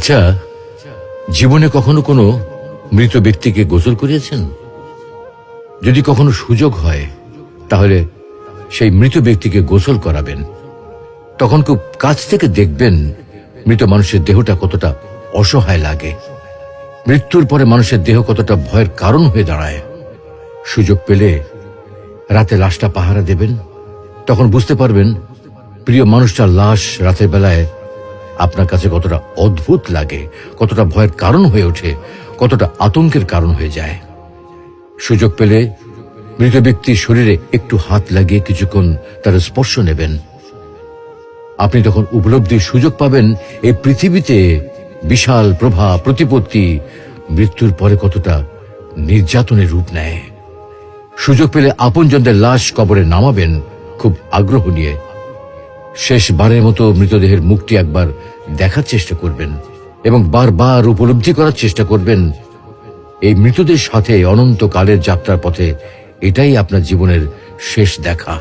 আচ্ছা, জীবনে কখনো কোনো মৃত ব্যক্তিকে গোসল করিয়েছেন? যদি কখনো সুযোগ হয় তাহলে সেই মৃত ব্যক্তিকে গোসল করাবেন। তখন খুব কাছ থেকে দেখবেন মৃত মানুষের দেহটা কতটা অসহায় লাগে, মৃত্যুর পরে মানুষের দেহ কতটা ভয়ের কারণ হয়ে দাঁড়ায়। সুযোগ পেলে রাতে লাশটা পাহারা দেবেন, তখন বুঝতে পারবেন প্রিয় মানুষটার লাশ রাতের বেলায় আপনার কাছে কতটা অদ্ভুত লাগে, কতটা ভয়ের কারণ হয়ে ওঠে, কতটা আতঙ্কের কারণ হয়ে যায়। সুযোগ পেলে মৃত ব্যক্তির শরীরে একটু হাত লাগিয়ে কিছুক্ষণ তার স্পর্শ নেবেন। আপনি তখন উপলব্ধির সুযোগ পাবেন এই পৃথিবীতে বিশাল প্রভাব প্রতিপত্তি মৃত্যুর পরে কতটা নির্যাতনের রূপ নেয়। সুযোগ পেলে আপনজনদের লাশ কবরে নামাবেন খুব আগ্রহ নিয়ে। শেষবারের মতো মৃতদেহের মুখটি একবার দেখার চেষ্টা করবেন এবং বারবার উপলব্ধি করার চেষ্টা করবেন এই মৃতদের সাথে অনন্তকালের যাত্রার পথে এটাই আপনার জীবনের শেষ দেখা।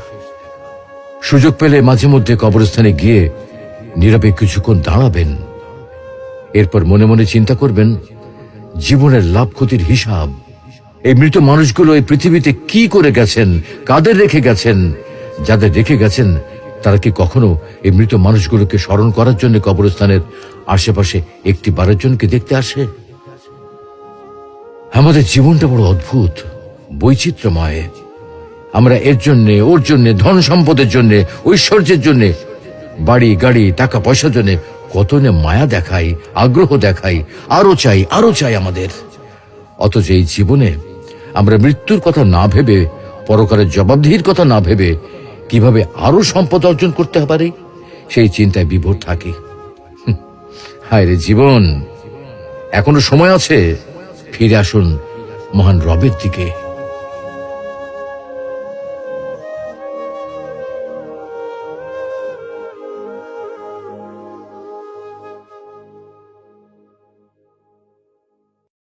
সুযোগ পেলে মাঝে মধ্যে কবরস্থানে গিয়ে নীরবে কিছুক্ষণ দাঁড়াবেন। এরপর মনে মনে চিন্তা করবেন জীবনের লাভ ক্ষতির হিসাব। এই মৃত মানুষগুলো এই পৃথিবীতে কি করে গেছেন, কাদের রেখে গেছেন। যাদের রেখে গেছেন তারা কি কখনো এই মৃত মানুষগুলোকে স্মরণ করার জন্য কবরস্থানের আশেপাশে একটি বারের জনকে দেখতে আসে? আমাদের জীবনটা বড় অদ্ভুত, বৈচিত্র্যময়। আমরা এর জন্যে, ওর জন্যে, ধন সম্পদের জন্যে, ঐশ্বর্যের জন্যে, বাড়ি গাড়ি টাকা পয়সার জন্যে কত না মায়া দেখাই, আগ্রহ দেখাই, আরো চাই আরো চাই আমাদের। অথচ এই জীবনে আমরা মৃত্যুর কথা না ভেবে, পরকালের জবাবদিহির কথা না ভেবে কিভাবে আরো সম্পদ অর্জন করতে পারি সেই চিন্তায় বিভোর থাকি। হায় রে জীবন, এখনো সময় আছে, ফিরে আসুন মহান রবের দিকে।